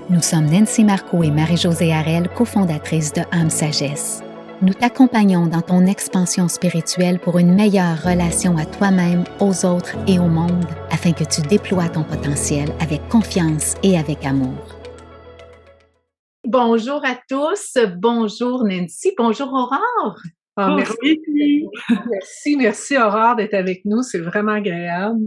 Nous sommes Nancy Marcoux et Marie-Josée Harel, cofondatrices de âme Sagesse. Nous t'accompagnons dans ton expansion spirituelle pour une meilleure relation à toi-même, aux autres et au monde, afin que tu déploies ton potentiel avec confiance et avec amour. Bonjour à tous, bonjour Nancy, bonjour Aurore. Oh, merci Aurore d'être avec nous, c'est vraiment agréable.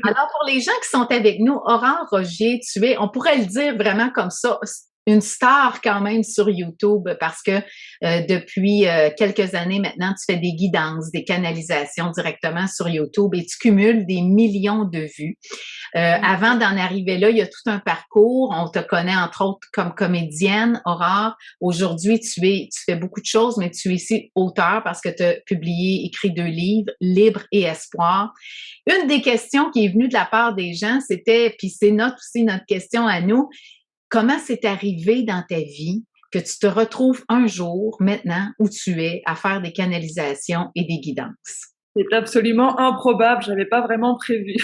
Alors pour les gens qui sont avec nous, Aurore Rogier, tu es, on pourrait le dire vraiment comme ça, une star quand même sur YouTube parce que depuis quelques années maintenant, tu fais des guidances, des canalisations directement sur YouTube et tu cumules des millions de vues. Avant d'en arriver là, il y a tout un parcours. On te connaît entre autres comme comédienne, Aurore. Aujourd'hui, tu fais beaucoup de choses, mais tu es ici auteur parce que tu as publié, écrit 2 livres, Libre et Espoir. Une des questions qui est venue de la part des gens, c'était, puis c'est notre question à nous, comment c'est arrivé dans ta vie que tu te retrouves un jour, maintenant, où tu es, à faire des canalisations et des guidances? C'est absolument improbable, je n'avais pas vraiment prévu.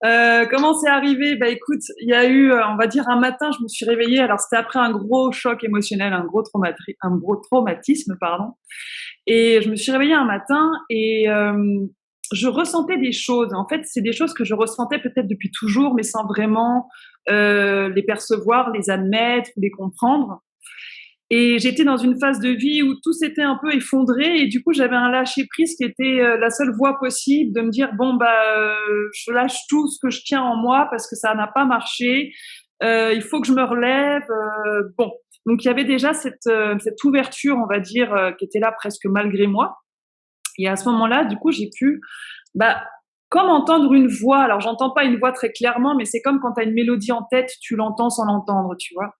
Comment c'est arrivé? Bah écoute, il y a eu, on va dire un matin, je me suis réveillée, alors c'était après un gros choc émotionnel, un gros traumatisme, pardon. Et je me suis réveillée un matin et je ressentais des choses. En fait, c'est des choses que je ressentais peut-être depuis toujours, mais sans vraiment les percevoir, les admettre, les comprendre. Et j'étais dans une phase de vie où tout s'était un peu effondré et du coup j'avais un lâcher prise qui était la seule voie possible de me dire bon je lâche tout ce que je tiens en moi parce que ça n'a pas marché, il faut que je me relève. Bon, donc il y avait déjà cette ouverture, on va dire, qui était là presque malgré moi. Et à ce moment-là, du coup, j'ai pu comme entendre une voix. Alors, j'entends pas une voix très clairement, mais c'est comme quand tu as une mélodie en tête, tu l'entends sans l'entendre, tu vois.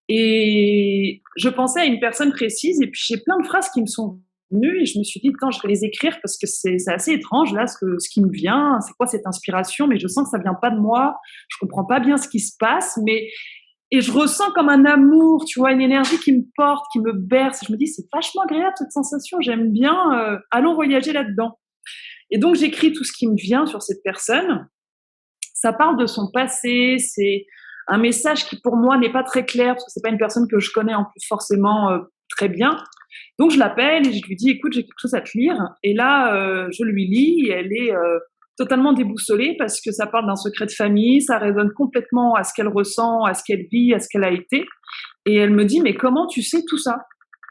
Et je pensais à une personne précise, et puis j'ai plein de phrases qui me sont venues, et je me suis dit, attends, je vais les écrire parce que c'est assez étrange, là, ce qui me vient. C'est quoi cette inspiration? Mais je sens que ça vient pas de moi. Je comprends pas bien ce qui se passe, et je ressens comme un amour, tu vois, une énergie qui me porte, qui me berce. Et je me dis, c'est vachement agréable cette sensation, j'aime bien, allons voyager là-dedans. Et donc, j'écris tout ce qui me vient sur cette personne. Ça parle de son passé, c'est un message qui, pour moi, n'est pas très clair, parce que c'est pas une personne que je connais en plus forcément très bien. Donc, je l'appelle et je lui dis, écoute, j'ai quelque chose à te lire. Et là, je lui lis et elle est totalement déboussolée parce que ça parle d'un secret de famille, ça résonne complètement à ce qu'elle ressent, à ce qu'elle vit, à ce qu'elle a été. Et elle me dit, mais comment tu sais tout ça?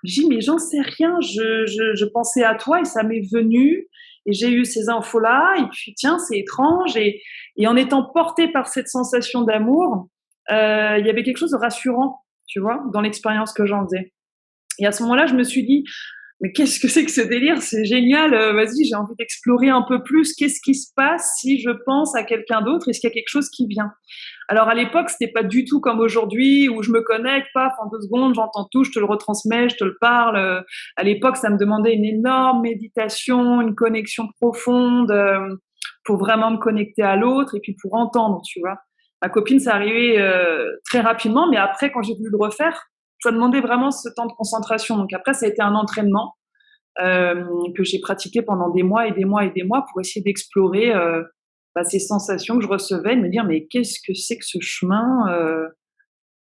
Je dis, mais j'en sais rien, je pensais à toi et ça m'est venu. Et j'ai eu ces infos-là, et puis tiens, c'est étrange. Et en étant portée par cette sensation d'amour, il y avait quelque chose de rassurant, tu vois, dans l'expérience que j'en faisais. Et à ce moment-là, je me suis dit, mais qu'est-ce que c'est que ce délire? C'est génial, vas-y, j'ai envie d'explorer un peu plus. Qu'est-ce qui se passe si je pense à quelqu'un d'autre? Est-ce qu'il y a quelque chose qui vient? Alors à l'époque, c'était pas du tout comme aujourd'hui où je me connecte, paf, en 2 secondes, j'entends tout, je te le retransmets, je te le parle. À l'époque, ça me demandait une énorme méditation, une connexion profonde pour vraiment me connecter à l'autre et puis pour entendre, tu vois. Ma copine, ça arrivait très rapidement, mais après, quand j'ai voulu le refaire, ça demandait vraiment ce temps de concentration. Donc après, ça a été un entraînement que j'ai pratiqué pendant des mois et des mois et des mois pour essayer d'explorer ces sensations que je recevais, de me dire mais qu'est-ce que c'est que ce chemin,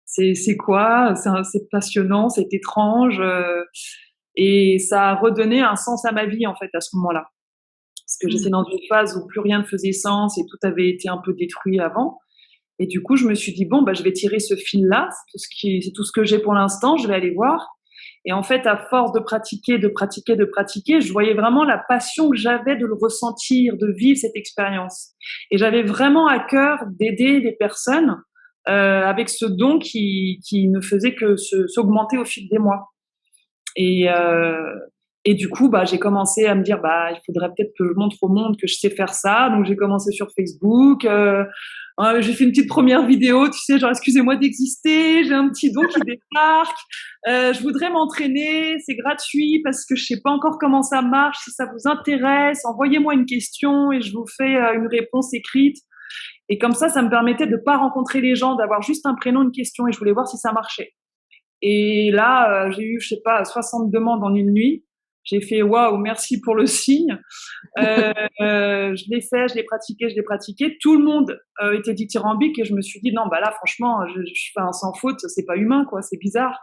c'est quoi, c'est passionnant, c'est étrange, et ça a redonné un sens à ma vie en fait à ce moment-là. Parce que j'étais dans une phase où plus rien ne faisait sens et tout avait été un peu détruit avant. Et du coup, je me suis dit bon je vais tirer ce fil-là, c'est tout ce que j'ai pour l'instant, je vais aller voir. Et en fait, à force de pratiquer, je voyais vraiment la passion que j'avais de le ressentir, de vivre cette expérience. Et j'avais vraiment à cœur d'aider les personnes avec ce don qui ne faisait que s'augmenter au fil des mois. Et du coup, j'ai commencé à me dire, il faudrait peut-être que je montre au monde que je sais faire ça. Donc, j'ai commencé sur Facebook. J'ai fait une petite première vidéo, tu sais, genre, excusez-moi d'exister, j'ai un petit don qui débarque. Je voudrais m'entraîner, c'est gratuit parce que je sais pas encore comment ça marche. Si ça vous intéresse, envoyez-moi une question et je vous fais une réponse écrite. Et comme ça me permettait de pas rencontrer les gens, d'avoir juste un prénom, une question, et je voulais voir si ça marchait. Et là, j'ai eu, 60 demandes en une nuit. J'ai fait waouh, merci pour le signe. Je l'ai fait, je l'ai pratiqué. Tout le monde était dithyrambique et je me suis dit non, bah là, franchement, je fais un sans faute, c'est pas humain, quoi, c'est bizarre.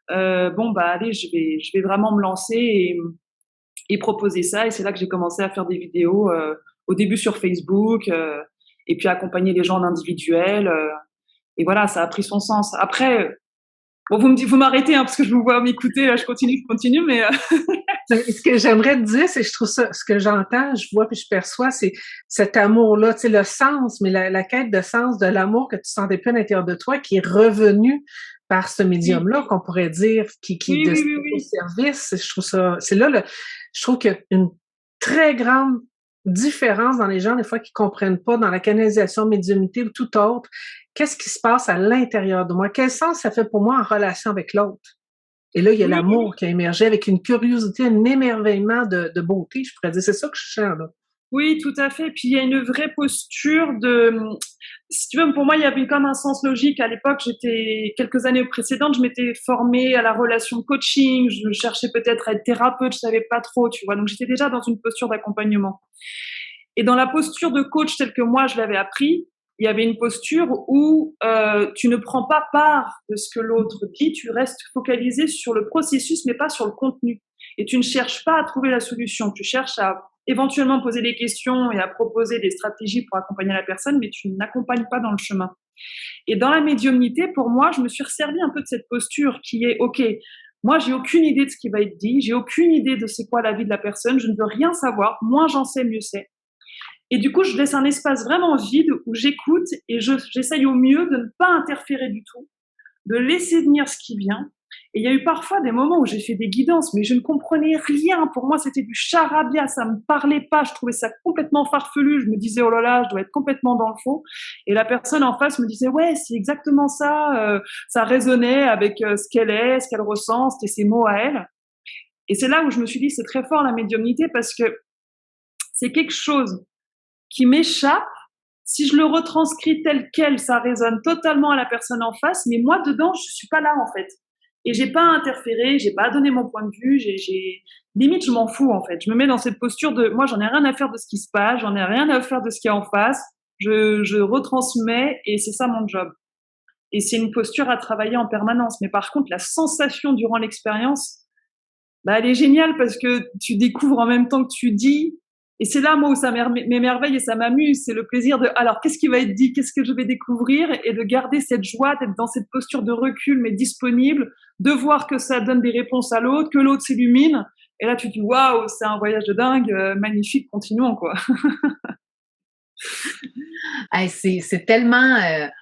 Bon, bah allez, je vais vraiment me lancer et proposer ça. Et c'est là que j'ai commencé à faire des vidéos, au début sur Facebook, et puis accompagner les gens en individuel. Et voilà, ça a pris son sens. Après, bon, vous m'arrêtez, hein, parce que je vous vois m'écouter, là, je continue, mais Ce que j'aimerais te dire, c'est que je trouve ça, ce que j'entends, je vois puis je perçois, c'est cet amour-là, tu sais, le sens, mais la quête de sens de l'amour que tu sentais plus à l'intérieur de toi, qui est revenu par ce oui, médium-là, qu'on pourrait dire, qui est oui, de oui, oui, au oui. service. Je trouve ça, c'est là, je trouve qu'il y a une très grande différence dans les gens, des fois, qui comprennent pas dans la canalisation, médiumnité ou tout autre. Qu'est-ce qui se passe à l'intérieur de moi? Quel sens ça fait pour moi en relation avec l'autre? Et là, il y a Oui, l'amour qui a émergé avec une curiosité, un émerveillement de beauté, je pourrais dire. C'est ça que je sens, là. oui, tout à fait. Puis il y a une vraie posture de, si tu veux, pour moi, il y avait comme un sens logique. À l'époque, quelques années précédentes, je m'étais formée à la relation coaching. Je cherchais peut-être à être thérapeute, je savais pas trop, tu vois. Donc j'étais déjà dans une posture d'accompagnement. Et dans la posture de coach telle que moi je l'avais appris, il y avait une posture où tu ne prends pas part de ce que l'autre dit, tu restes focalisé sur le processus mais pas sur le contenu. Et tu ne cherches pas à trouver la solution, tu cherches à éventuellement poser des questions et à proposer des stratégies pour accompagner la personne, mais tu n'accompagnes pas dans le chemin. Et dans la médiumnité, pour moi, je me suis resservie un peu de cette posture qui est, OK, moi, j'ai aucune idée de ce qui va être dit, j'ai aucune idée de c'est quoi la vie de la personne, je ne veux rien savoir, moins j'en sais, mieux c'est. Et du coup, je laisse un espace vraiment vide où j'écoute et j'essaye au mieux de ne pas interférer du tout, de laisser venir ce qui vient. Et il y a eu parfois des moments où j'ai fait des guidances, mais je ne comprenais rien. Pour moi, c'était du charabia, ça me parlait pas. Je trouvais ça complètement farfelu. Je me disais, oh là là, je dois être complètement dans le faux. Et la personne en face me disait, ouais, c'est exactement ça. Ça résonnait avec ce qu'elle est, ce qu'elle ressent, c'était ses mots à elle. Et c'est là où je me suis dit, c'est très fort la médiumnité parce que c'est quelque chose qui m'échappe. Si je le retranscris tel quel, ça résonne totalement à la personne en face, mais moi dedans, je suis pas là en fait. Et j'ai pas interféré, j'ai pas donné mon point de vue, limite je m'en fous en fait. Je me mets dans cette posture de moi j'en ai rien à faire de ce qui se passe, j'en ai rien à faire de ce qui est en face. Je retransmets et c'est ça mon job. Et c'est une posture à travailler en permanence. Mais par contre, la sensation durant l'expérience, bah, elle est géniale parce que tu découvres en même temps que tu dis. Et c'est là, moi, où ça m'émerveille et ça m'amuse. C'est le plaisir de, alors, qu'est-ce qui va être dit? Qu'est-ce que je vais découvrir? Et de garder cette joie, d'être dans cette posture de recul, mais disponible, de voir que ça donne des réponses à l'autre, que l'autre s'illumine. Et là, tu te dis, waouh, c'est un voyage de dingue, magnifique, continuons, quoi. Hey, c'est tellement,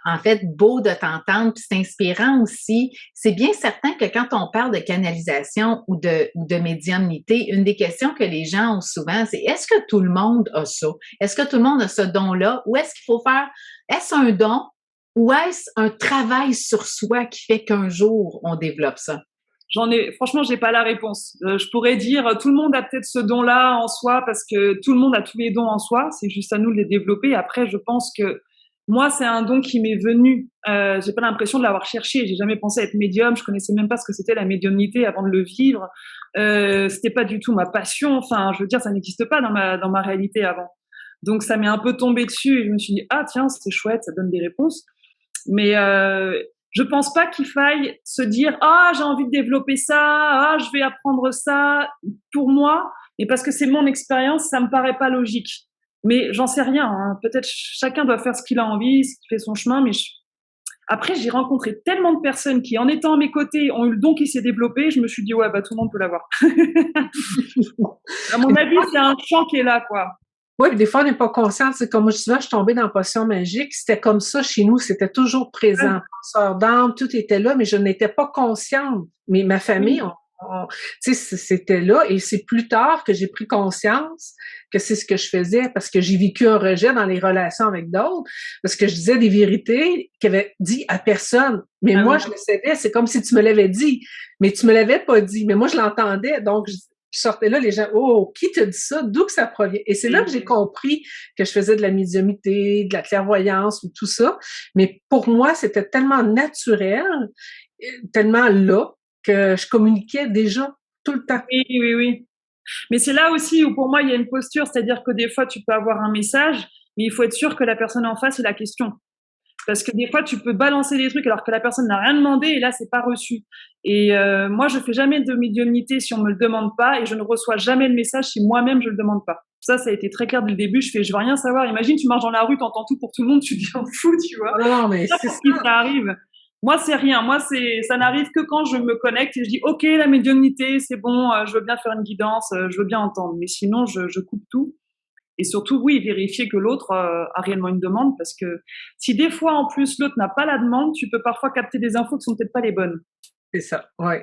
en fait, beau de t'entendre, puis c'est inspirant aussi. C'est bien certain que quand on parle de canalisation ou de médiumnité, une des questions que les gens ont souvent, c'est est-ce que tout le monde a ça? Est-ce que tout le monde a ce don-là? Ou est-ce qu'il faut faire, est-ce un don ou est-ce un travail sur soi qui fait qu'un jour on développe ça? Franchement, j'ai pas la réponse. Je pourrais dire, tout le monde a peut-être ce don-là en soi parce que tout le monde a tous les dons en soi. C'est juste à nous de les développer. Après, je pense que moi, c'est un don qui m'est venu. J'ai pas l'impression de l'avoir cherché. J'ai jamais pensé à être médium. Je connaissais même pas ce que c'était la médiumnité avant de le vivre. C'était pas du tout ma passion. Enfin, je veux dire, ça n'existe pas dans ma réalité avant. Donc, ça m'est un peu tombé dessus et je me suis dit, ah tiens, c'est chouette, ça donne des réponses. Mais je pense pas qu'il faille se dire ah j'ai envie de développer ça, ah je vais apprendre ça pour moi, et parce que c'est mon expérience, ça me paraît pas logique. Mais j'en sais rien, hein. Peut-être chacun doit faire ce qu'il a envie, ce qui fait son chemin. Mais après j'ai rencontré tellement de personnes qui, en étant à mes côtés, ont eu le don qui s'est développé. Je me suis dit ouais bah tout le monde peut l'avoir. À mon avis, c'est un champ qui est là quoi. Oui, puis des fois, on n'est pas consciente. C'est comme moi, souvent, je suis tombée dans Potion magique. C'était comme ça chez nous. C'était toujours présent. Penseur d'âme, tout était là, mais je n'étais pas consciente. Mais ma famille, tu sais, c'était là. Et c'est plus tard que j'ai pris conscience que c'est ce que je faisais parce que j'ai vécu un rejet dans les relations avec d'autres, parce que je disais des vérités qu'ils avaient dit à personne. Mais moi, je le savais. C'est comme si tu me l'avais dit. Mais tu me l'avais pas dit. Mais moi, je l'entendais. Donc, je sortais là, les gens, oh, qui t'a dit ça? D'où que ça provient? Et c'est là que j'ai compris que je faisais de la médiumnité, de la clairvoyance ou tout ça. Mais pour moi, c'était tellement naturel, tellement là, que je communiquais déjà tout le temps. Oui, oui, oui. Mais c'est là aussi où pour moi il y a une posture, c'est-à-dire que des fois tu peux avoir un message, mais il faut être sûr que la personne en face ait la question. Parce que des fois tu peux balancer des trucs alors que la personne n'a rien demandé et là c'est pas reçu. Et moi je fais jamais de médiumnité si on me le demande pas et je ne reçois jamais le message si moi-même je le demande pas. Ça a été très clair dès le début. Je veux rien savoir. Imagine tu marches dans la rue, t'entends tout pour tout le monde, tu deviens fou, tu vois. Non, mais c'est ça. Ça arrive. Moi, c'est rien. Moi, ça n'arrive que quand je me connecte et je dis, OK, la médiumnité, c'est bon, je veux bien faire une guidance, je veux bien entendre. Mais sinon, je coupe tout. Et surtout, oui, vérifier que l'autre a réellement une demande parce que si des fois, en plus, l'autre n'a pas la demande, tu peux parfois capter des infos qui sont peut-être pas les bonnes. C'est ça, oui.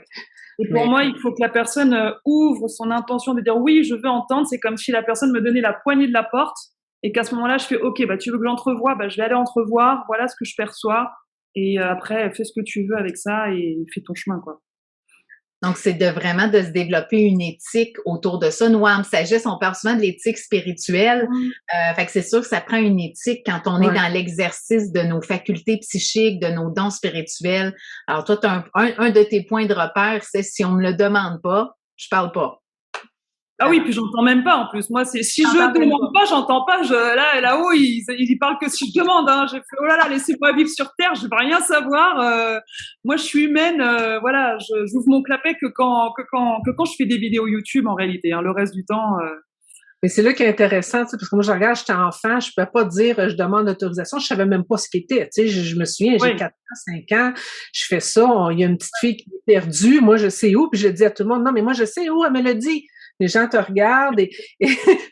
Et pour moi, il faut que la personne ouvre son intention de dire oui, je veux entendre. C'est comme si la personne me donnait la poignée de la porte et qu'à ce moment-là, je fais OK, bah, tu veux que j'entrevoie, bah, je vais aller entrevoir, voilà ce que je perçois. Et après, fais ce que tu veux avec ça et fais ton chemin, quoi. Donc, c'est vraiment de se développer une éthique autour de ça. Nous, en sagesse, on parle souvent de l'éthique spirituelle. Fait que c'est sûr que ça prend une éthique quand on est dans l'exercice de nos facultés psychiques, de nos dons spirituels. Alors, toi, un de tes points de repère, c'est si on me le demande pas, je parle pas. Ah oui, puis j'entends même pas en plus. Moi, c'est si je demande pas, j'entends pas. Là-haut, ils parlent que si je demande. Hein. J'ai fait oh là là, laissez-moi vivre sur terre. Je veux rien savoir. Moi, je suis humaine. Voilà, j'ouvre mon clapet que quand je fais des vidéos YouTube en réalité. Hein. Le reste du temps. Mais c'est là qui est intéressant, tu sais, parce que moi, je regarde, j'étais enfant, je pouvais pas dire, je demande l'autorisation, je savais même pas ce qu'était, tu sais, je me souviens, j'ai 4 ans, 5 ans, je fais ça, il y a une petite fille qui est perdue, moi, je sais où, puis je dis à tout le monde, non, mais moi, je sais où, elle me l'a dit. Les gens te regardent et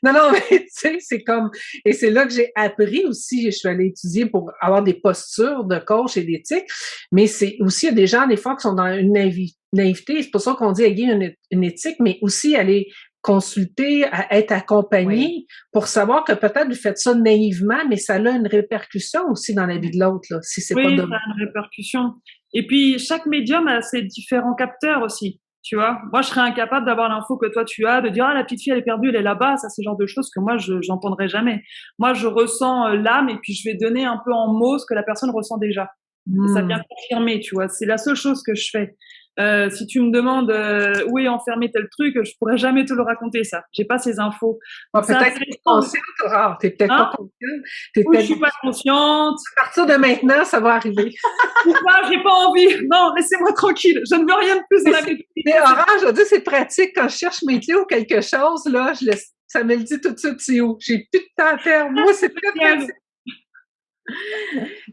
non, mais tu sais, c'est comme, et c'est là que j'ai appris aussi, je suis allée étudier pour avoir des postures de coach et d'éthique, mais c'est aussi, il y a des gens, des fois, qui sont dans une naïveté, c'est pour ça qu'on dit, il y a une éthique, mais aussi aller consulter, à être accompagné pour savoir que peut-être vous faites ça naïvement, mais ça a une répercussion aussi dans la vie de l'autre, là, si c'est pas de... ça a une répercussion. Et puis, chaque médium a ses différents capteurs aussi. Tu vois, moi, je serais incapable d'avoir l'info que toi tu as, de dire, ah, la petite fille, elle est perdue, elle est là-bas. Ça, c'est le genre de choses que moi, j'entendrai jamais. Moi, je ressens l'âme et puis je vais donner un peu en mots ce que la personne ressent déjà. Et ça vient confirmer, tu vois. C'est la seule chose que je fais. Si tu me demandes où est enfermé tel truc, je pourrais jamais te le raconter, ça. J'ai pas ces infos. Peut-être que t'es consciente, Aurore. T'es peut-être pas consciente. Oui, je suis pas consciente. À partir de maintenant, ça va arriver. Pourquoi j'ai pas envie? Non, laissez-moi tranquille. Je ne veux rien de plus dans la vie. Aurore, je veux dire, c'est pratique. Quand je cherche mes clés ou quelque chose, là, ça me le dit tout de suite, c'est où. J'ai plus de temps à faire. Moi, c'est très pratique.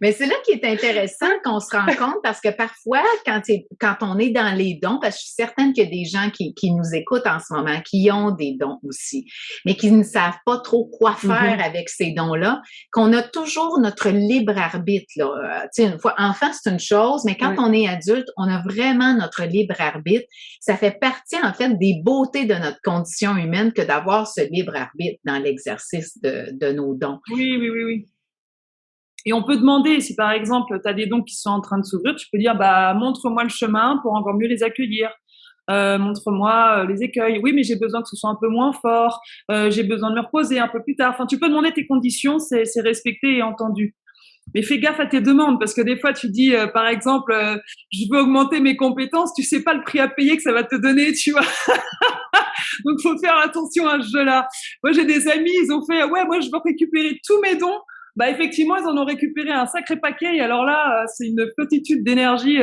Mais c'est là qui est intéressant qu'on se rend compte parce que parfois, quand on est dans les dons, parce que je suis certaine qu'il y a des gens qui nous écoutent en ce moment, qui ont des dons aussi, mais qui ne savent pas trop quoi faire avec ces dons-là, qu'on a toujours notre libre arbitre, là. Tu sais, une fois, enfant, c'est une chose, mais quand on est adulte, on a vraiment notre libre arbitre. Ça fait partie, en fait, des beautés de notre condition humaine que d'avoir ce libre arbitre dans l'exercice de nos dons. Oui. Et on peut demander, si par exemple, tu as des dons qui sont en train de s'ouvrir, tu peux dire, bah, montre-moi le chemin pour encore mieux les accueillir. Montre-moi les écueils. Oui, mais j'ai besoin que ce soit un peu moins fort. J'ai besoin de me reposer un peu plus tard. Enfin, tu peux demander tes conditions, c'est respecté et entendu. Mais fais gaffe à tes demandes parce que des fois, tu dis, par exemple, je veux augmenter mes compétences, tu sais pas le prix à payer que ça va te donner, tu vois. Donc, faut faire attention à ce jeu-là. Moi, j'ai des amis, ils ont fait, ouais, moi, je veux récupérer tous mes dons. Bah effectivement, ils en ont récupéré un sacré paquet. Et alors là, c'est une petitude d'énergie.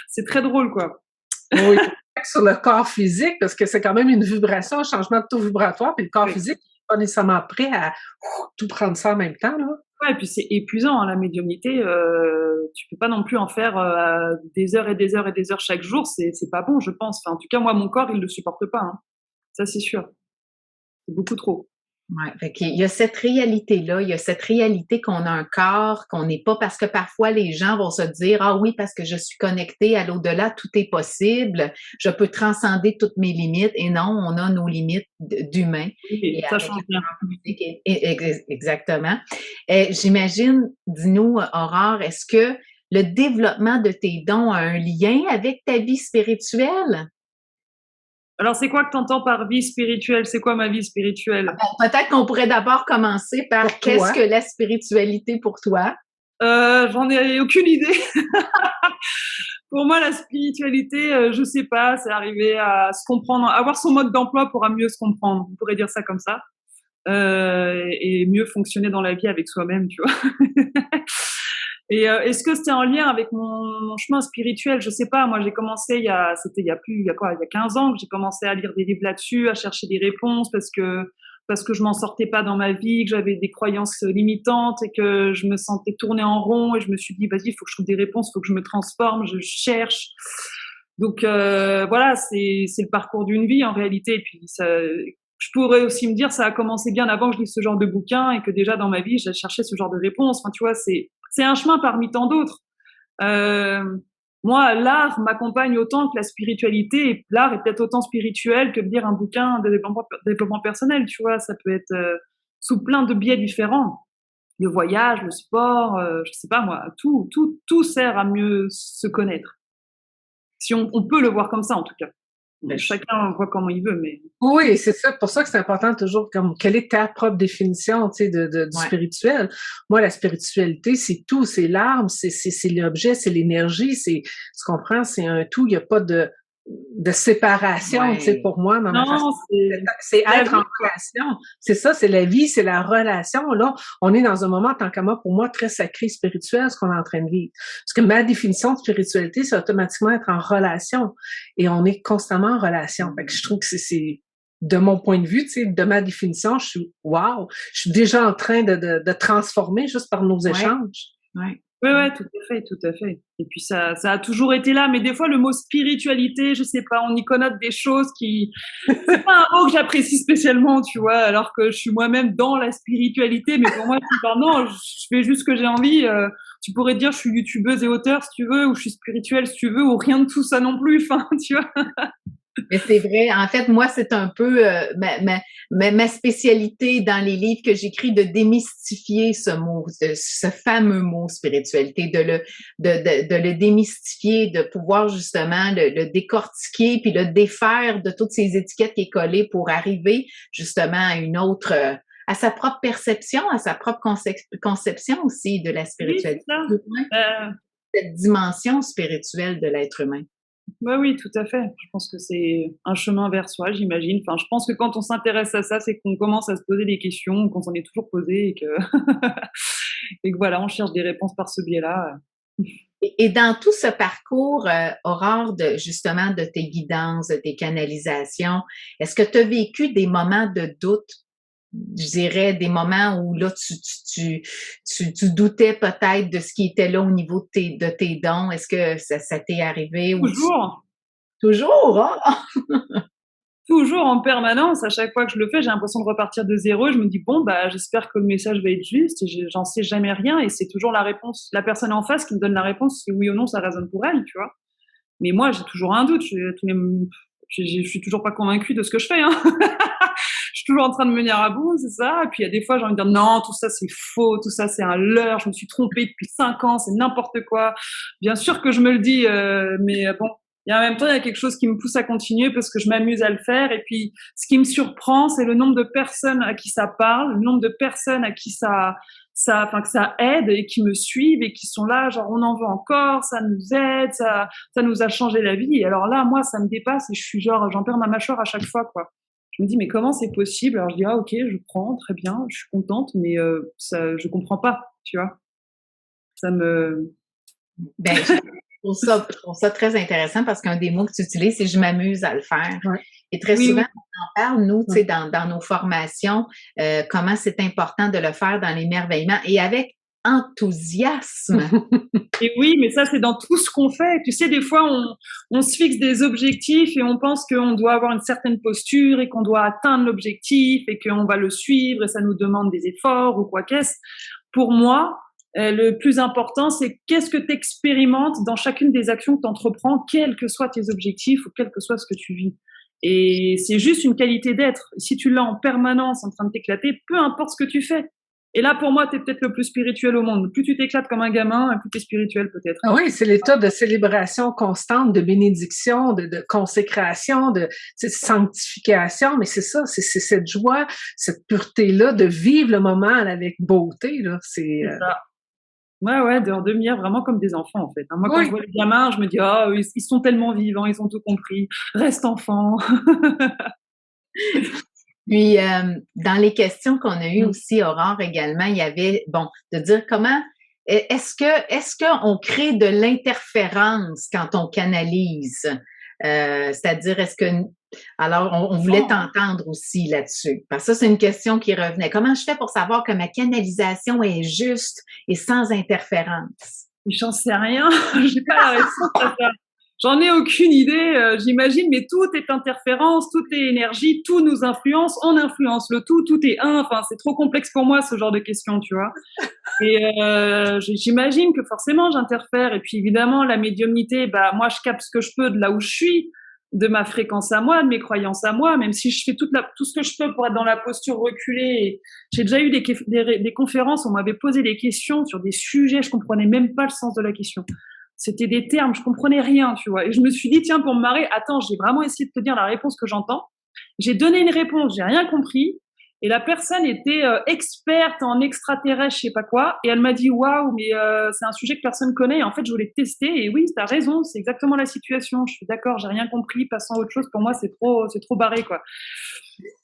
C'est très drôle, quoi. Oui, sur le corps physique, parce que c'est quand même une vibration, un changement de taux vibratoire, puis le corps physique n'est pas nécessairement prêt à tout prendre ça en même temps, là. Ouais, et puis c'est épuisant, hein, la médiumnité. Tu peux pas non plus en faire des heures et des heures et des heures chaque jour. C'est pas bon, je pense. Enfin, en tout cas, moi, mon corps, il le supporte pas. Hein. Ça, c'est sûr. C'est beaucoup trop. Ouais, fait qu'il y a cette réalité-là, il y a cette réalité qu'on a un corps, qu'on n'est pas, parce que parfois les gens vont se dire, ah oui, parce que je suis connectée à l'au-delà, tout est possible, je peux transcender toutes mes limites, et non, on a nos limites d'humains. Oui, ça change bien. Exactement. J'imagine, dis-nous, Aurore, est-ce que le développement de tes dons a un lien avec ta vie spirituelle? Alors, c'est quoi que tu entends par vie spirituelle? C'est quoi ma vie spirituelle? Peut-être qu'on pourrait d'abord commencer par qu'est-ce que la spiritualité pour toi? J'en ai aucune idée. Pour moi, la spiritualité, je sais pas, c'est arriver à se comprendre, avoir son mode d'emploi pour mieux se comprendre. On pourrait dire ça comme ça. Et mieux fonctionner dans la vie avec soi-même, tu vois. Et est-ce que c'était en lien avec mon chemin spirituel? Je sais pas. Moi, j'ai commencé il y a 15 ans que j'ai commencé à lire des livres là-dessus, à chercher des réponses parce que je m'en sortais pas dans ma vie, que j'avais des croyances limitantes et que je me sentais tourner en rond et je me suis dit vas-y, il faut que je trouve des réponses, il faut que je me transforme, je cherche. Donc voilà, c'est le parcours d'une vie en réalité. Et puis ça, je pourrais aussi me dire ça a commencé bien avant que je lise ce genre de bouquin et que déjà dans ma vie j'ai cherché ce genre de réponses. Enfin tu vois, c'est un chemin parmi tant d'autres. Moi, l'art m'accompagne autant que la spiritualité, et l'art est peut-être autant spirituel que de lire un bouquin de développement personnel, tu vois, ça peut être sous plein de biais différents. Le voyage, le sport, je sais pas moi, tout sert à mieux se connaître. Si on peut le voir comme ça, en tout cas. Chacun voit comment il veut, mais... Oui, c'est ça. Pour ça que c'est important toujours, comme, quelle est ta propre définition, tu sais, du spirituel. Moi, la spiritualité, c'est tout. C'est l'arme, c'est l'objet, c'est l'énergie, tu comprends? C'est un tout. Il n'y a pas de séparation, tu sais, pour moi, dans ma façon. C'est être en relation. C'est ça, c'est la vie, c'est la relation. Là, on est dans un moment, tant qu'à moi, pour moi, très sacré, spirituel, ce qu'on est en train de vivre. Parce que ma définition de spiritualité, c'est automatiquement être en relation. Et on est constamment en relation. Fait que je trouve que c'est de mon point de vue, tu sais, de ma définition, je suis, wow, je suis déjà en train de transformer juste par nos échanges. Ouais, tout à fait, tout à fait. Et puis ça a toujours été là, mais des fois le mot spiritualité, je sais pas, on y connote des choses qui, c'est pas un mot que j'apprécie spécialement, tu vois, alors que je suis moi-même dans la spiritualité, mais pour moi, non, je fais juste ce que j'ai envie. Tu pourrais dire, je suis youtubeuse et auteure si tu veux, ou je suis spirituelle si tu veux, ou rien de tout ça non plus, enfin, tu vois. Mais c'est vrai. En fait, moi, c'est un peu ma spécialité dans les livres que j'écris de démystifier ce mot, ce fameux mot spiritualité, de le démystifier, de pouvoir justement le décortiquer puis le défaire de toutes ces étiquettes qui est collées pour arriver justement à une autre, à sa propre perception, à sa propre conception aussi de la spiritualité. Oui, cette dimension spirituelle de l'être humain. Oui, tout à fait. Je pense que c'est un chemin vers soi, j'imagine. Enfin, je pense que quand on s'intéresse à ça, c'est qu'on commence à se poser des questions, qu'on s'en est toujours posé et que, et que voilà, on cherche des réponses par ce biais-là. Et dans tout ce parcours, Aurore, justement, de tes guidances, de tes canalisations, est-ce que tu as vécu des moments de doute? Je dirais des moments où là, tu doutais peut-être de ce qui était là au niveau de tes dons. Est-ce que ça t'est arrivé? Toujours. Toujours, hein? Toujours en permanence. À chaque fois que je le fais, j'ai l'impression de repartir de zéro. Je me dis, bon, bah, j'espère que le message va être juste. J'en sais jamais rien. Et c'est toujours la réponse. La personne en face qui me donne la réponse, si oui ou non, ça résonne pour elle, tu vois. Mais moi, j'ai toujours un doute. Je suis toujours pas convaincue de ce que je fais, hein. Je suis toujours en train de mener à bout, c'est ça. Et puis il y a des fois, j'ai envie de dire non, tout ça c'est faux, tout ça c'est un leurre, je me suis trompée depuis 5 ans, c'est n'importe quoi. Bien sûr que je me le dis, mais bon, en même temps, il y a quelque chose qui me pousse à continuer parce que je m'amuse à le faire. Et puis, ce qui me surprend, c'est le nombre de personnes à qui ça parle, le nombre de personnes à qui que ça aide et qui me suivent et qui sont là, genre on en veut encore, ça nous aide, ça nous a changé la vie. Et alors là, moi, ça me dépasse et je suis genre, j'en perds ma mâchoire à chaque fois, quoi. Je me dis, mais comment c'est possible? Alors je dis, ah ok, je prends, très bien, je suis contente, mais je comprends pas, tu vois. Ça me... Ben, je trouve ça très intéressant parce qu'un des mots que tu utilises, c'est « je m'amuse à le faire ». Et très souvent, on en parle, nous, tu sais, dans nos formations, comment c'est important de le faire dans l'émerveillement et avec enthousiasme. Et oui, mais ça, c'est dans tout ce qu'on fait. Tu sais, des fois, on se fixe des objectifs et on pense qu'on doit avoir une certaine posture et qu'on doit atteindre l'objectif et qu'on va le suivre et ça nous demande des efforts ou quoi qu'est-ce. Pour moi, le plus important, c'est qu'est-ce que tu expérimentes dans chacune des actions que tu entreprends, quels que soient tes objectifs ou quel que soit ce que tu vis. Et c'est juste une qualité d'être. Si tu l'as en permanence en train de t'éclater, peu importe ce que tu fais. Et là, pour moi, tu es peut-être le plus spirituel au monde. Plus tu t'éclates comme un gamin, plus tu es spirituel peut-être. Ah oui, c'est l'état de célébration constante, de bénédiction, de consécration, de sanctification. Mais c'est ça, c'est cette joie, cette pureté-là de vivre le moment avec beauté. Là. C'est ça. Ouais, de leur devenir vraiment comme des enfants, en fait. Moi, quand je vois les gamins, je me dis, oh, ils sont tellement vivants, ils ont tout compris. Reste enfant. Puis, dans les questions qu'on a eues aussi, Aurore, également, il y avait, bon, de dire comment, est-ce qu'on crée de l'interférence quand on canalise? C'est-à-dire, alors, on voulait t'entendre aussi là-dessus. Parce que ça, c'est une question qui revenait. Comment je fais pour savoir que ma canalisation est juste et sans interférence? J'en sais rien. J'ai pas la réponse à ça. J'en ai aucune idée, j'imagine, mais tout est interférence, tout est énergie, tout nous influence, on influence le tout, tout est un. Enfin, c'est trop complexe pour moi, ce genre de questions, tu vois. Et j'imagine que forcément, j'interfère. Et puis, évidemment, la médiumnité, moi, je capte ce que je peux de là où je suis, de ma fréquence à moi, de mes croyances à moi, même si je fais tout ce que je peux pour être dans la posture reculée. Et j'ai déjà eu des conférences où on m'avait posé des questions sur des sujets, je comprenais même pas le sens de la question. C'était des termes, je comprenais rien, tu vois. Et je me suis dit, tiens, pour me marrer, attends, j'ai vraiment essayé de te dire la réponse que j'entends. J'ai donné une réponse, j'ai rien compris. Et la personne était experte en extraterrestre, je sais pas quoi. Et elle m'a dit, waouh, mais c'est un sujet que personne connaît. Et en fait, je voulais tester. Et oui, t'as raison, c'est exactement la situation. Je suis d'accord, j'ai rien compris. Passons à autre chose. Pour moi, c'est trop barré, quoi.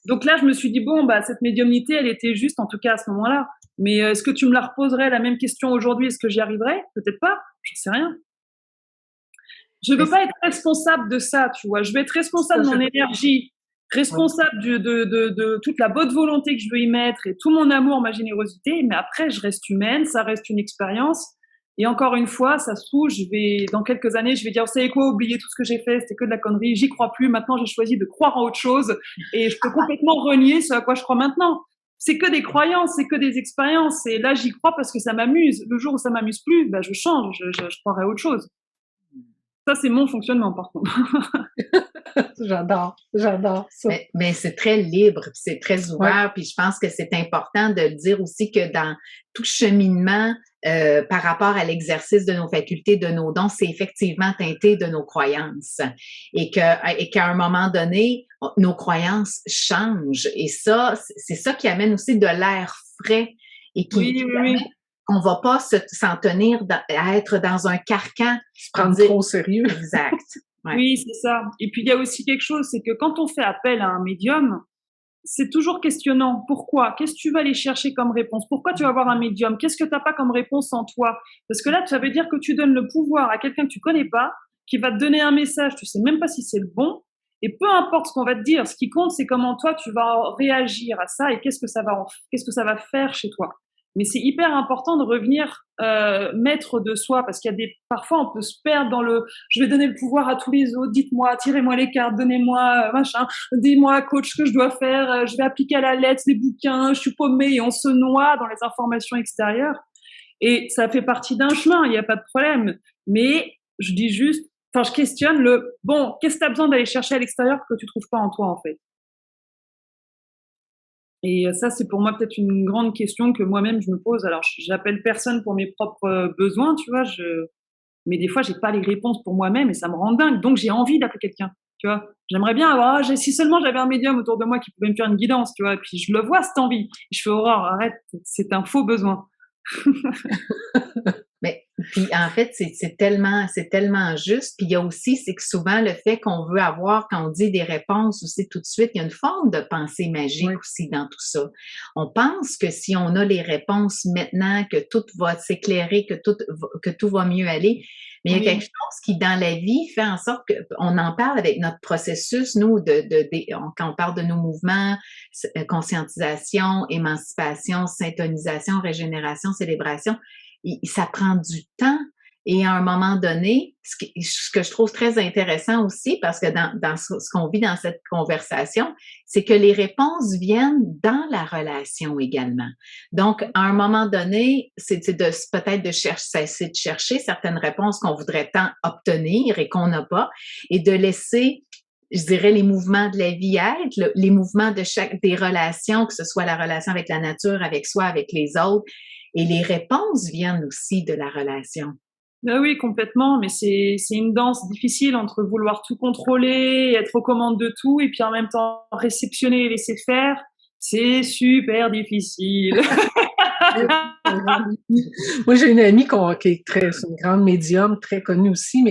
Donc là, je me suis dit, bon, cette médiumnité, elle était juste, en tout cas à ce moment-là. Mais est-ce que tu me la reposerais la même question aujourd'hui? Est-ce que j'y arriverais? Peut-être pas. J'en sais rien. Je veux pas être responsable de ça, tu vois. Je veux être responsable de mon énergie, responsable de toute la bonne volonté que je veux y mettre et tout mon amour, ma générosité. Mais après, je reste humaine, ça reste une expérience. Et encore une fois, ça se trouve, dans quelques années, je vais dire, vous savez quoi, oubliez tout ce que j'ai fait, c'était que de la connerie, j'y crois plus. Maintenant, j'ai choisi de croire en autre chose et je peux complètement renier ce à quoi je crois maintenant. C'est que des croyances, c'est que des expériences. Et là, j'y crois parce que ça m'amuse. Le jour où ça m'amuse plus, je change, je croirai à autre chose. Ça, c'est mon fonctionnement, par contre. J'adore ça. Mais c'est très libre, puis c'est très ouvert, puis je pense que c'est important de dire aussi que dans tout cheminement, par rapport à l'exercice de nos facultés, de nos dons, c'est effectivement teinté de nos croyances. Et qu'à un moment donné, nos croyances changent. Et ça, c'est ça qui amène aussi de l'air frais et qui amène qu'on va pas s'en tenir à être dans un carcan. Se prendre trop au sérieux. Exact. Ouais. Oui, c'est ça. Et puis, il y a aussi quelque chose, c'est que quand on fait appel à un médium, c'est toujours questionnant. Pourquoi? Qu'est-ce que tu vas aller chercher comme réponse? Pourquoi tu vas avoir un médium? Qu'est-ce que tu n'as pas comme réponse en toi? Parce que là, ça veut dire que tu donnes le pouvoir à quelqu'un que tu connais pas, qui va te donner un message, tu sais même pas si c'est le bon. Et peu importe ce qu'on va te dire, ce qui compte, c'est comment toi, tu vas réagir à ça et qu'est-ce que ça va faire chez toi. Mais c'est hyper important de revenir maître de soi, parce qu'il y a parfois on peut se perdre dans je vais donner le pouvoir à tous les autres, dites-moi, tirez-moi les cartes, donnez-moi machin, dis-moi coach ce que je dois faire, je vais appliquer à la lettre des bouquins, je suis paumée, et on se noie dans les informations extérieures. Et ça fait partie d'un chemin, il n'y a pas de problème. Mais je dis juste, je questionne qu'est-ce que tu as besoin d'aller chercher à l'extérieur que tu trouves pas en toi, en fait? Et ça, c'est pour moi peut-être une grande question que moi-même je me pose. Alors, j'appelle personne pour mes propres besoins, tu vois. Mais des fois, j'ai pas les réponses pour moi-même et ça me rend dingue. Donc, j'ai envie d'appeler quelqu'un, tu vois. J'aimerais bien avoir, si seulement j'avais un médium autour de moi qui pouvait me faire une guidance, tu vois. Et puis, je le vois, cette envie. Je fais Aurore, arrête, c'est un faux besoin. Mais puis en fait, c'est tellement juste. Puis il y a aussi, c'est que souvent le fait qu'on veut avoir, quand on dit des réponses aussi tout de suite, il y a une forme de pensée magique aussi dans tout ça. On pense que si on a les réponses maintenant, que tout va s'éclairer, que tout va mieux aller. Mais il y a quelque chose qui, dans la vie, fait en sorte qu'on en parle avec notre processus, nous, quand on parle de nos mouvements, conscientisation, émancipation, syntonisation, régénération, célébration, ça prend du temps. Et à un moment donné, ce que je trouve très intéressant aussi, parce que dans ce qu'on vit dans cette conversation, c'est que les réponses viennent dans la relation également. Donc, à un moment donné, c'est peut-être de cesser de chercher certaines réponses qu'on voudrait tant obtenir et qu'on n'a pas, et de laisser, je dirais, les mouvements de la vie être, les mouvements des relations, que ce soit la relation avec la nature, avec soi, avec les autres, et les réponses viennent aussi de la relation. Oui, complètement, mais c'est une danse difficile entre vouloir tout contrôler, être aux commandes de tout, et puis en même temps réceptionner et laisser faire. C'est super difficile. Moi, j'ai une amie qui est c'est une grande médium, très connue aussi,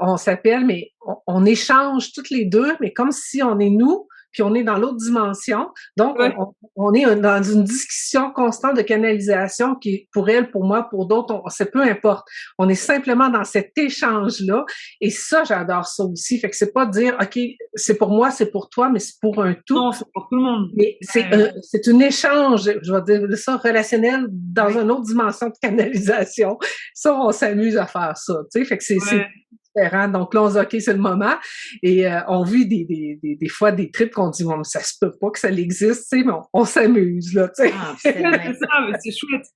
on s'appelle, mais on échange toutes les deux, mais comme si on est nous, puis on est dans l'autre dimension. Donc, Ouais. on est dans une discussion constante de canalisation qui, pour elle, pour moi, pour d'autres, c'est peu importe. On est simplement dans cet échange-là. Et ça, j'adore ça aussi. Fait que c'est pas dire, OK, c'est pour moi, c'est pour toi, mais c'est pour un tout. Non, c'est pour tout le monde. Mais c'est un échange, je vais dire ça, relationnel dans une autre dimension de canalisation. Ça, on s'amuse à faire ça, tu sais. Fait que c'est différent. Donc là, on se dit, OK, c'est le moment. Et on vit des fois des trips qu'on dit, bon, ça se peut pas que ça existe, tu sais, mais on s'amuse, là, tu sais. Ah, c'est ça, mais c'est chouette.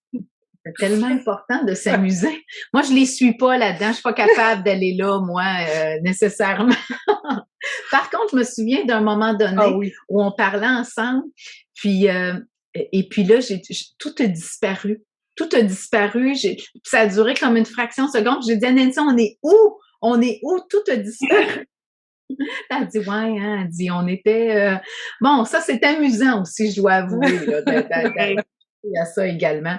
C'est tellement important de s'amuser. Moi, je les suis pas là-dedans. Je suis pas capable d'aller là, moi, nécessairement. Par contre, je me souviens d'un moment donné où on parlait ensemble, puis et puis là, tout a disparu. Tout a disparu. Ça a duré comme une fraction de seconde. J'ai dit à Nancy, on est où? On est où? Tout a disparu. Elle dit, ouais, hein, elle dit, on était... Bon, ça, c'est amusant aussi, je dois avouer, là, il y a ça également.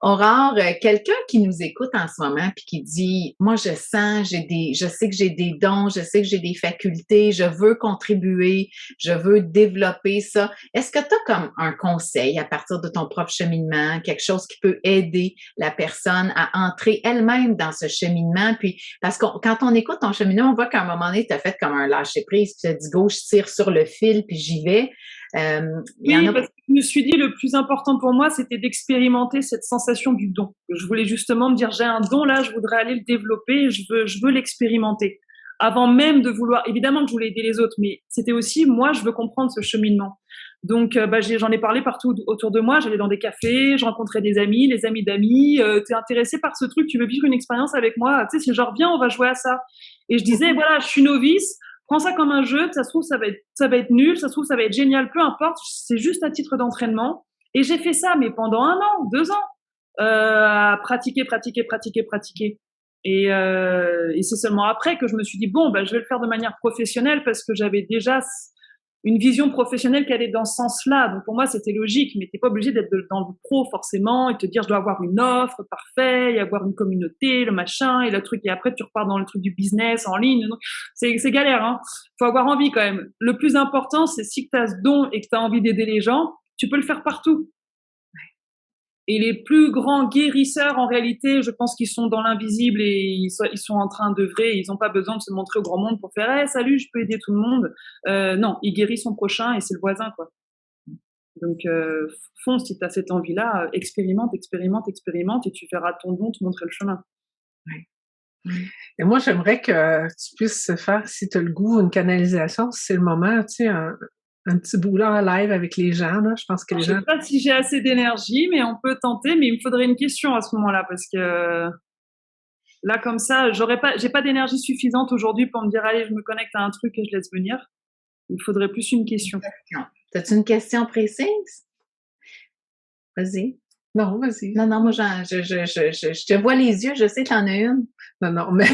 Aurore, quelqu'un qui nous écoute en ce moment puis qui dit, moi je sens, je sais que j'ai des dons, je sais que j'ai des facultés, je veux contribuer, je veux développer ça. Est-ce que tu as comme un conseil à partir de ton propre cheminement, quelque chose qui peut aider la personne à entrer elle-même dans ce cheminement? Puis parce que quand on écoute ton cheminement, on voit qu'à un moment donné, tu as fait comme un lâcher-prise, puis tu as dit go, je tire sur le fil, puis j'y vais. Oui, parce que je me suis dit, le plus important pour moi, c'était d'expérimenter cette sensation du don. Je voulais justement me dire, j'ai un don là, je voudrais aller le développer, je veux l'expérimenter. Avant même de vouloir, évidemment que je voulais aider les autres, mais c'était aussi, moi, je veux comprendre ce cheminement. Donc, j'en ai parlé partout autour de moi, j'allais dans des cafés, je rencontrais des amis, les amis d'amis, t'es intéressé par ce truc, tu veux vivre une expérience avec moi, tu sais, c'est genre, viens, on va jouer à ça. Et je disais, voilà, je suis novice, prends ça comme un jeu, ça se trouve, ça va être nul, ça se trouve, ça va être génial, peu importe, c'est juste à titre d'entraînement. Et j'ai fait ça, mais pendant 1 an, 2 ans, à pratiquer. Et c'est seulement après que je me suis dit, bon, je vais le faire de manière professionnelle parce que j'avais déjà une vision professionnelle qui allait dans ce sens-là. Donc pour moi, c'était logique, mais t'es pas obligé d'être dans le pro forcément et te dire je dois avoir une offre parfaite, y avoir une communauté, le machin et le truc. Et après tu repars dans le truc du business en ligne. Donc, c'est galère, hein. Faut avoir envie quand même. Le plus important, c'est si tu as ce don et que tu as envie d'aider les gens, tu peux le faire partout. Et les plus grands guérisseurs, en réalité, je pense qu'ils sont dans l'invisible et ils sont en train d'œuvrer. Ils n'ont pas besoin de se montrer au grand monde pour faire hey, « salut, je peux aider tout le monde ». Non, il guérit son prochain et c'est le voisin, quoi. Donc, fonce si tu as cette envie-là, expérimente et tu verras ton don te montrer le chemin. Ouais. Et moi, j'aimerais que tu puisses faire, si tu as le goût, une canalisation, si c'est le moment, tu sais, un petit bout là en live avec les gens, là. Je pense que les gens... Je sais pas si j'ai assez d'énergie, mais on peut tenter, mais il me faudrait une question à ce moment-là, parce que là, comme ça, j'ai pas d'énergie suffisante aujourd'hui pour me dire, allez, je me connecte à un truc et je laisse venir. Il faudrait plus une question. T'as-tu une question précise? Vas-y. Non, vas-y. Non, moi, je te vois les yeux, je sais que t'en as une. Non, mais...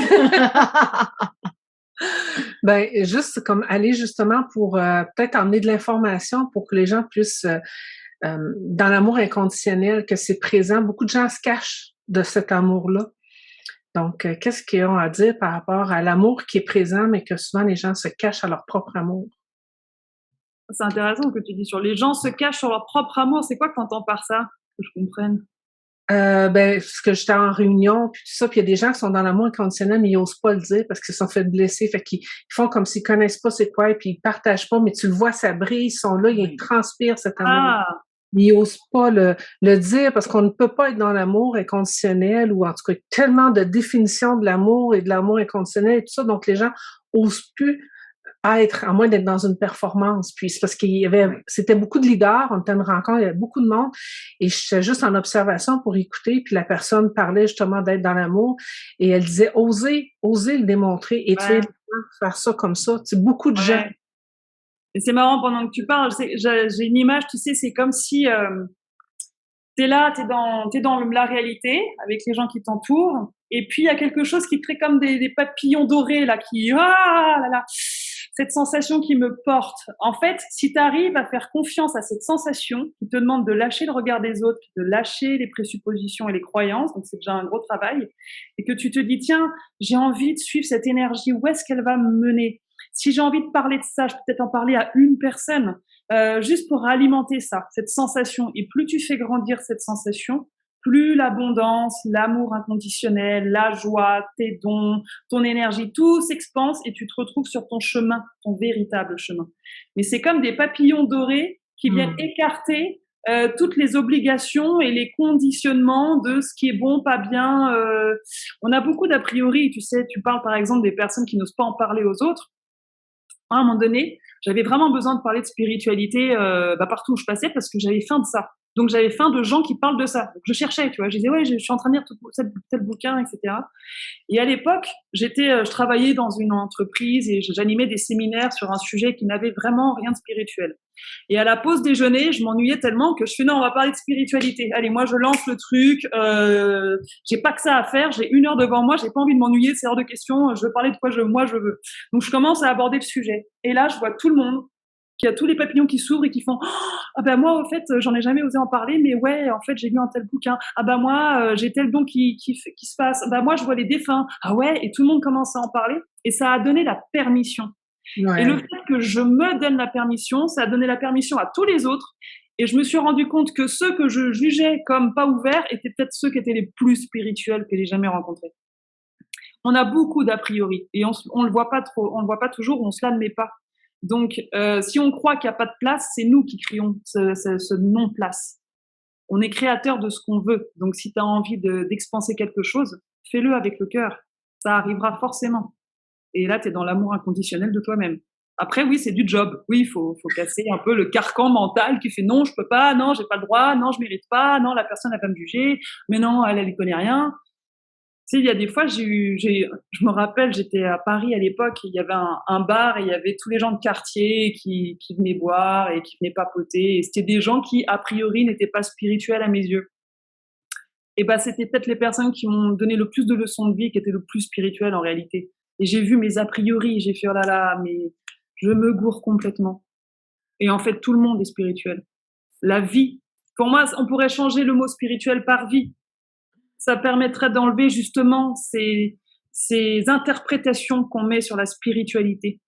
juste comme aller justement pour peut-être emmener de l'information pour que les gens puissent, dans l'amour inconditionnel, que c'est présent. Beaucoup de gens se cachent de cet amour-là. Donc, qu'est-ce qu'ils ont à dire par rapport à l'amour qui est présent, mais que souvent les gens se cachent à leur propre amour? C'est intéressant que tu dis sur les gens se cachent sur leur propre amour. C'est quoi que tu entends par ça? Que je comprenne. Parce que j'étais en réunion, puis tout ça, puis il y a des gens qui sont dans l'amour inconditionnel, mais ils osent pas le dire parce qu'ils se sont fait blesser. Fait qu'ils font comme s'ils connaissent pas c'est quoi, et puis ils partagent pas, mais tu le vois, ça brille, ils sont là, ils transpirent cet amour. Mais ils osent pas le dire parce qu'on ne peut pas être dans l'amour inconditionnel ou en tout cas tellement de définitions de l'amour et de l'amour inconditionnel et tout ça, donc les gens osent plus être, à moins d'être dans une performance. Puis c'est parce c'était beaucoup de leaders, on était à une rencontre, il y avait beaucoup de monde, et j'étais juste en observation pour écouter, puis la personne parlait justement d'être dans l'amour, et elle disait, osez le démontrer, et tu es faire ça comme ça. C'est beaucoup de gens. Et c'est marrant, pendant que tu parles, j'ai une image, tu sais, c'est comme si t'es là, t'es dans la réalité, avec les gens qui t'entourent, et puis il y a quelque chose qui crée comme des papillons dorés, là, qui, cette sensation qui me porte. En fait, si tu arrives à faire confiance à cette sensation qui te demande de lâcher le regard des autres, de lâcher les présuppositions et les croyances, donc c'est déjà un gros travail, et que tu te dis, tiens, j'ai envie de suivre cette énergie, où est-ce qu'elle va me mener? Si j'ai envie de parler de ça, je peux peut-être en parler à une personne, juste pour alimenter ça, cette sensation. Et plus tu fais grandir cette sensation, plus l'abondance, l'amour inconditionnel, la joie, tes dons, ton énergie, tout s'expanse et tu te retrouves sur ton chemin, ton véritable chemin. Mais c'est comme des papillons dorés qui viennent écarter toutes les obligations et les conditionnements de ce qui est bon, pas bien. On a beaucoup d'a priori, tu sais, tu parles par exemple des personnes qui n'osent pas en parler aux autres. À un moment donné, j'avais vraiment besoin de parler de spiritualité partout où je passais parce que j'avais faim de ça. Donc, j'avais faim de gens qui parlent de ça. Donc, je cherchais, tu vois. Je disais, ouais, je suis en train de lire tel bouquin, etc. Et à l'époque, je travaillais dans une entreprise et j'animais des séminaires sur un sujet qui n'avait vraiment rien de spirituel. Et à la pause déjeuner, je m'ennuyais tellement que je fais, non, on va parler de spiritualité. Allez, moi, je lance le truc. J'ai pas que ça à faire. J'ai 1 heure devant moi. J'ai pas envie de m'ennuyer. C'est hors de question. Je veux parler de quoi moi je veux. Donc, je commence à aborder le sujet. Et là, je vois tout le monde qu'il y a tous les papillons qui s'ouvrent et qui font ah ben moi au fait j'en ai jamais osé en parler mais ouais en fait j'ai lu un tel bouquin, ah ben moi j'ai tel don qui se passe, ben moi je vois les défunts, ah ouais, et tout le monde commence à en parler et ça a donné la permission. Et le fait que je me donne la permission, ça a donné la permission à tous les autres et je me suis rendu compte que ceux que je jugeais comme pas ouverts étaient peut-être ceux qui étaient les plus spirituels que j'ai jamais rencontrés. On a beaucoup d'a priori et on le voit pas trop, on le voit pas toujours, on se l'admet pas. Donc, si on croit qu'il n'y a pas de place, c'est nous qui créons ce non-place. On est créateur de ce qu'on veut. Donc, si tu as envie d'expanser quelque chose, fais-le avec le cœur. Ça arrivera forcément. Et là, tu es dans l'amour inconditionnel de toi-même. Après, oui, c'est du job. Oui, il faut casser un peu le carcan mental qui fait non, je peux pas, non, j'ai pas le droit, non, je mérite pas, non, la personne, elle va me juger, mais non, elle y connaît rien. Tu sais, il y a des fois, je me rappelle, j'étais à Paris à l'époque, il y avait un bar et il y avait tous les gens de quartier qui venaient boire et qui venaient papoter. Et c'était des gens qui, a priori, n'étaient pas spirituels à mes yeux. Et ben, c'était peut-être les personnes qui m'ont donné le plus de leçons de vie, qui étaient le plus spirituelles en réalité. Et j'ai vu mes a priori, j'ai fait oh là là, mais je me gourre complètement. Et en fait, tout le monde est spirituel. La vie. Pour moi, on pourrait changer le mot spirituel par vie. Ça permettrait d'enlever justement ces interprétations qu'on met sur la spiritualité,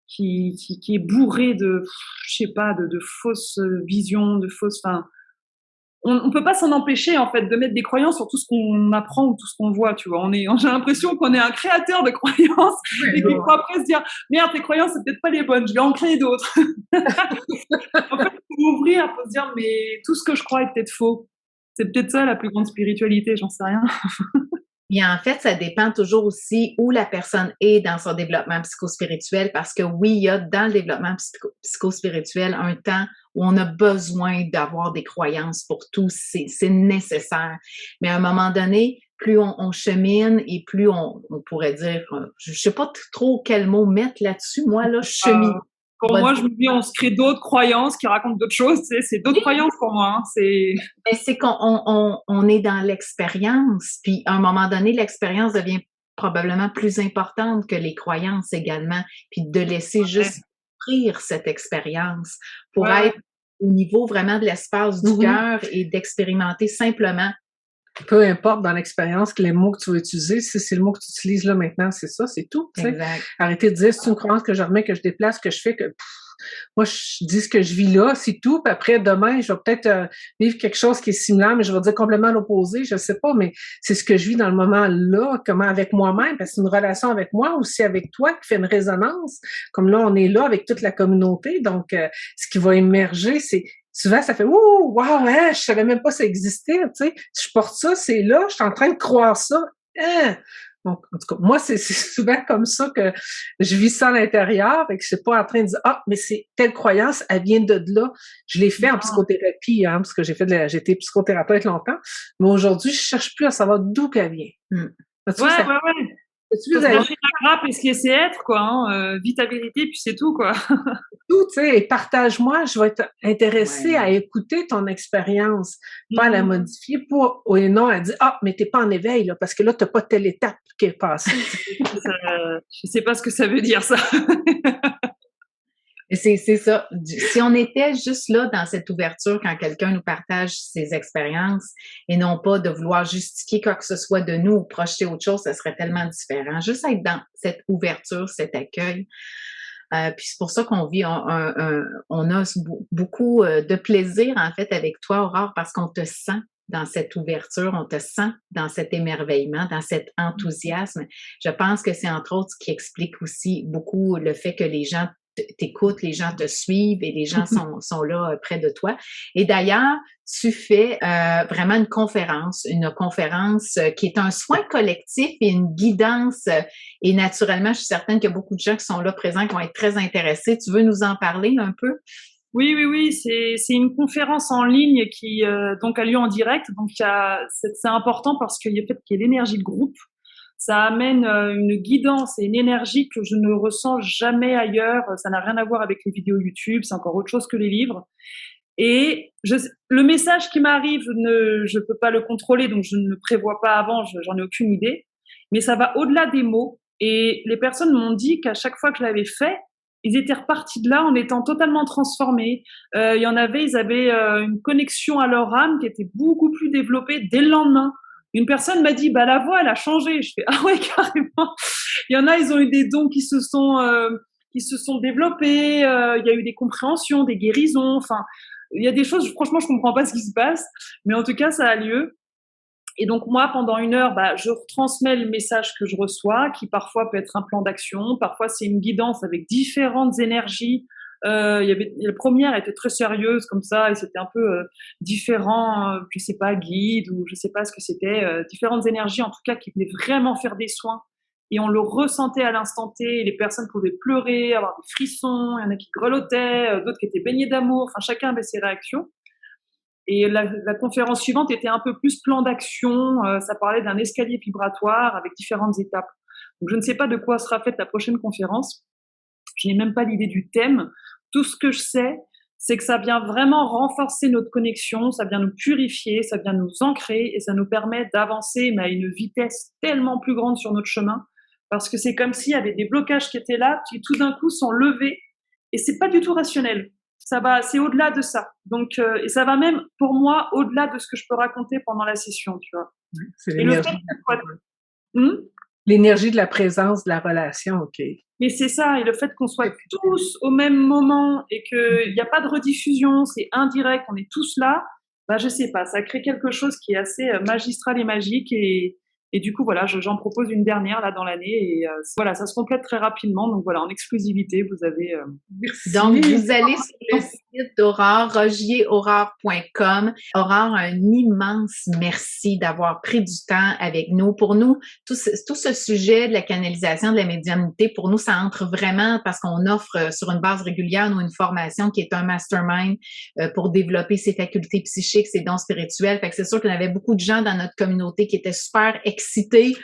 qui est bourrée de, je sais pas, de fausses visions, de fausses. Enfin, on peut pas s'en empêcher en fait de mettre des croyances sur tout ce qu'on apprend ou tout ce qu'on voit. Tu vois, j'ai l'impression qu'on est un créateur de croyances et qu'il faut après se dire merde, tes croyances c'est peut-être pas les bonnes, je vais en créer d'autres. En fait, il faut ouvrir, il faut se dire mais tout ce que je crois est peut-être faux. C'est peut-être ça la plus grande spiritualité, j'en sais rien. Et en fait, ça dépend toujours aussi où la personne est dans son développement psychospirituel parce que oui, il y a dans le développement psychospirituel un temps où on a besoin d'avoir des croyances pour tout, c'est nécessaire. Mais à un moment donné, plus on chemine et plus on pourrait dire, je sais pas trop quel mot mettre là-dessus, moi là, je chemine. Pour moi, je me dis, on se crée d'autres croyances qui racontent d'autres choses. C'est d'autres croyances pour moi. Hein. Mais c'est qu'on est dans l'expérience, puis à un moment donné, l'expérience devient probablement plus importante que les croyances également, puis de laisser juste offrir cette expérience pour être au niveau vraiment de l'espace du cœur et d'expérimenter simplement. Peu importe dans l'expérience que les mots que tu vas utiliser, si c'est le mot que tu utilises là maintenant, c'est ça, c'est tout. Exact. Arrêtez de dire c'est une croyance que je remets, que je déplace, que je fais, que moi je dis ce que je vis là, c'est tout. Puis après demain, je vais peut-être vivre quelque chose qui est similaire, mais je vais dire complètement l'opposé, je sais pas, mais c'est ce que je vis dans le moment là, comment avec moi-même, parce que c'est une relation avec moi aussi avec toi qui fait une résonance. Comme là, on est là avec toute la communauté, donc ce qui va émerger, c'est souvent, ça fait « Ouh, wow, hein, je savais même pas ça existait, tu sais. Si je porte ça, c'est là, je suis en train de croire ça. Hein? » Donc, en tout cas, moi, c'est souvent comme ça que je vis ça à l'intérieur et que je suis pas en train de dire « Ah, mais c'est telle croyance, elle vient de là. » Je l'ai fait en psychothérapie, hein, parce que j'ai été psychothérapeute longtemps. Mais aujourd'hui, je cherche plus à savoir d'où qu'elle vient. Tu veux la grappe et ce qui est être, quoi. Hein. Vis ta vérité, puis c'est tout, quoi. tout, tu sais, partage-moi, je vais être intéressée à écouter ton expérience, pas à la modifier, et non à dire, mais t'es pas en éveil, là, parce que là, t'as pas telle étape qui est passée. Je sais pas ce que ça veut dire, ça. C'est ça. Si on était juste là dans cette ouverture quand quelqu'un nous partage ses expériences et non pas de vouloir justifier quoi que ce soit de nous ou projeter autre chose, ça serait tellement différent. Juste être dans cette ouverture, cet accueil. Puis c'est pour ça qu'on vit, on a beaucoup de plaisir en fait avec toi, Aurore, parce qu'on te sent dans cette ouverture, on te sent dans cet émerveillement, dans cet enthousiasme. Je pense que c'est entre autres ce qui explique aussi beaucoup le fait que les gens t'écoutent, les gens te suivent et les gens sont là près de toi. Et d'ailleurs, tu fais vraiment une conférence qui est un soin collectif et une guidance. Et naturellement, je suis certaine qu'il y a beaucoup de gens qui sont là présents qui vont être très intéressés. Tu veux nous en parler un peu? Oui, c'est une conférence en ligne qui donc a lieu en direct. Donc c'est important parce qu'il y a peut-être qu'il y a l'énergie de groupe. Ça amène une guidance et une énergie que je ne ressens jamais ailleurs. Ça n'a rien à voir avec les vidéos YouTube, c'est encore autre chose que les livres. Et le message qui m'arrive, je peux pas le contrôler, donc je ne le prévois pas avant, j'en ai aucune idée. Mais ça va au-delà des mots. Et les personnes m'ont dit qu'à chaque fois que je l'avais fait, ils étaient repartis de là en étant totalement transformés. Il y en avait, ils avaient une connexion à leur âme qui était beaucoup plus développée dès le lendemain. Une personne m'a dit, la voix, elle a changé. Je fais, ah ouais, carrément. Il y en a, ils ont eu des dons qui se sont développés. Il y a eu des compréhensions, des guérisons. Enfin, il y a des choses, franchement, je comprends pas ce qui se passe. Mais en tout cas, ça a lieu. Et donc, moi, pendant 1 heure, je retransmets le message que je reçois, qui parfois peut être un plan d'action. Parfois, c'est une guidance avec différentes énergies. La première était très sérieuse comme ça et c'était un peu différent, je sais pas, guide ou je sais pas ce que c'était, différentes énergies en tout cas qui venaient vraiment faire des soins et on le ressentait à l'instant T. Les personnes pouvaient pleurer, avoir des frissons, il y en a qui grelottaient, d'autres qui étaient baignés d'amour. Enfin, chacun avait ses réactions. Et la conférence suivante était un peu plus plan d'action. Ça parlait d'un escalier vibratoire avec différentes étapes. Donc, je ne sais pas de quoi sera faite la prochaine conférence. Je n'ai même pas l'idée du thème. Tout ce que je sais, c'est que ça vient vraiment renforcer notre connexion, ça vient nous purifier, ça vient nous ancrer et ça nous permet d'avancer, mais à une vitesse tellement plus grande sur notre chemin. Parce que c'est comme s'il y avait des blocages qui étaient là, qui tout d'un coup sont levés et c'est pas du tout rationnel. C'est au-delà de ça. Donc, et ça va même, pour moi, au-delà de ce que je peux raconter pendant la session, tu vois. C'est l'énergie de la présence, de la relation, OK. Mais c'est ça, et le fait qu'on soit tous au même moment et qu'il n'y a pas de rediffusion, c'est indirect, on est tous là, je sais pas, ça crée quelque chose qui est assez magistral et magique et du coup, voilà, j'en propose une dernière là dans l'année et voilà, ça se complète très rapidement. Donc voilà, en exclusivité, vous avez... Donc, vous allez sur le site d'Aurore, rogierAurore.com. Aurore, un immense merci d'avoir pris du temps avec nous. Pour nous, tout ce sujet de la canalisation, de la médiumnité, pour nous, ça entre vraiment parce qu'on offre sur une base régulière nous, une formation qui est un mastermind pour développer ses facultés psychiques, ses dons spirituels. Fait que c'est sûr qu'il y avait beaucoup de gens dans notre communauté qui étaient super excités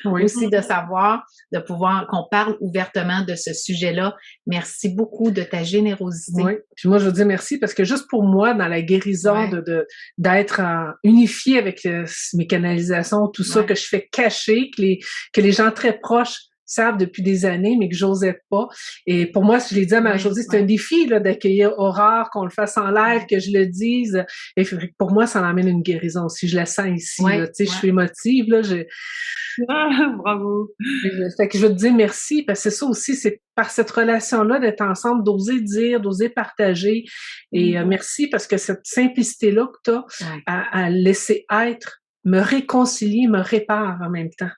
aussi de savoir, de pouvoir qu'on parle ouvertement de ce sujet-là. Merci beaucoup de ta générosité. Oui, puis moi je veux dire merci parce que juste pour moi, dans la guérison d'être unifiée avec mes canalisations, tout ça que je fais cacher, que les gens très proches savent depuis des années, mais que j'osais pas. Et pour moi, je l'ai dit à Marie-Josée, c'est un défi là, d'accueillir Aurore, qu'on le fasse en live, que je le dise. Et pour moi, ça m'amène une guérison aussi. Je la sens ici. Là, je suis émotive. Là, bravo. Fait que je veux te dire merci, parce que c'est ça aussi, c'est par cette relation-là d'être ensemble, d'oser dire, d'oser partager. Et merci parce que cette simplicité-là que tu as à laisser être, me réconcilie, me répare en même temps.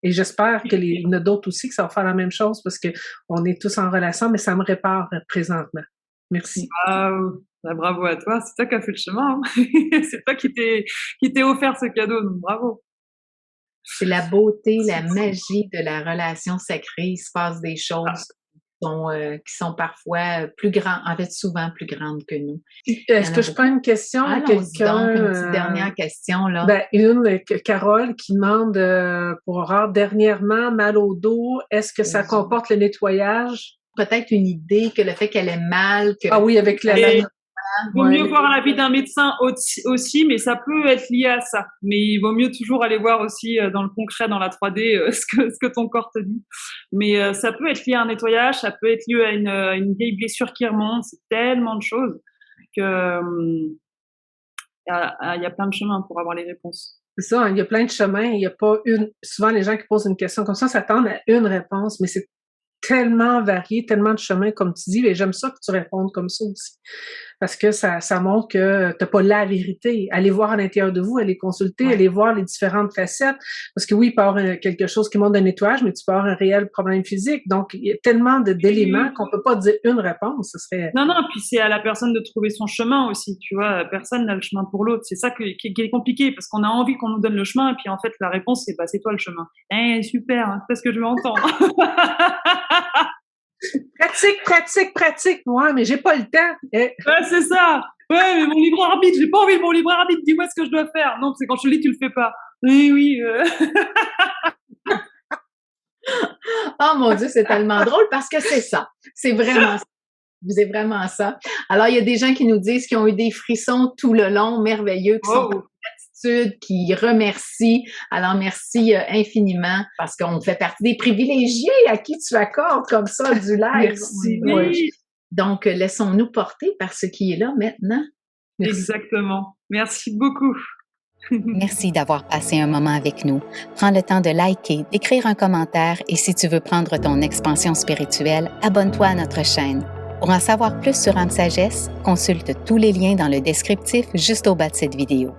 Et j'espère qu'il y en a d'autres aussi que ça va faire la même chose parce que on est tous en relation, mais ça me répare présentement. Merci. Bravo à toi. C'est toi qui as fait le chemin. Hein. C'est toi qui t'es offert ce cadeau. Donc bravo. C'est la beauté, la magie de la relation sacrée. Il se passe des choses qui sont parfois plus grandes, en fait souvent plus grandes que nous. Est-ce que je prends une question à quelqu'un? Donc, une petite dernière question, là. Carole qui demande pour Aurore, dernièrement, mal au dos, est-ce que ça comporte le nettoyage? peut-être une idée que le fait qu'elle ait mal, que... Ah oui, avec la... Il vaut mieux voir l'avis d'un médecin aussi, mais ça peut être lié à ça. Mais il vaut mieux toujours aller voir aussi dans le concret, dans la 3D, ce que ton corps te dit. Mais ça peut être lié à un nettoyage, ça peut être lié à une vieille blessure qui remonte. C'est tellement de choses que il y a plein de chemins pour avoir les réponses. C'est ça, hein, il y a plein de chemins. Il n'y a pas une... Souvent, les gens qui posent une question comme ça s'attendent à une réponse, mais c'est tellement varié, tellement de chemins, comme tu dis, et j'aime ça que tu répondes comme ça aussi. Parce que ça montre que t'as pas la vérité. Allez voir à l'intérieur de vous, allez consulter, allez voir les différentes facettes. Parce que oui, il peut y avoir quelque chose qui montre d'un nettoyage, mais tu peux avoir un réel problème physique. Donc, il y a tellement d'éléments qu'on peut pas dire une réponse. Ce serait... Non, puis c'est à la personne de trouver son chemin aussi, tu vois. Personne n'a le chemin pour l'autre. C'est ça qui est compliqué, parce qu'on a envie qu'on nous donne le chemin, et puis en fait, la réponse, c'est, c'est toi le chemin. Super, hein, c'est ce que je veux entendre. Pratique. Ouais, mais j'ai pas le temps. Ouais, c'est ça. Ouais, mais mon libre arbitre, j'ai pas envie de mon libre arbitre. Dis-moi ce que je dois faire. Non, c'est quand je te le dis, tu le fais pas. Oui. Oh mon Dieu, c'est tellement drôle parce que c'est ça. C'est vraiment ça. Vous êtes vraiment ça. Alors, il y a des gens qui nous disent qu'ils ont eu des frissons tout le long, merveilleux, qui sont en gratitude, qui remercient. Alors, merci infiniment parce qu'on fait partie des privilégiés à qui tu accordes comme ça du live. Merci. Oui. Donc, laissons-nous porter par ce qui est là maintenant. Merci. Exactement. Merci beaucoup. Merci d'avoir passé un moment avec nous. Prends le temps de liker, d'écrire un commentaire et si tu veux prendre ton expansion spirituelle, abonne-toi à notre chaîne. Pour en savoir plus sur âme sagesse, consulte tous les liens dans le descriptif juste au bas de cette vidéo.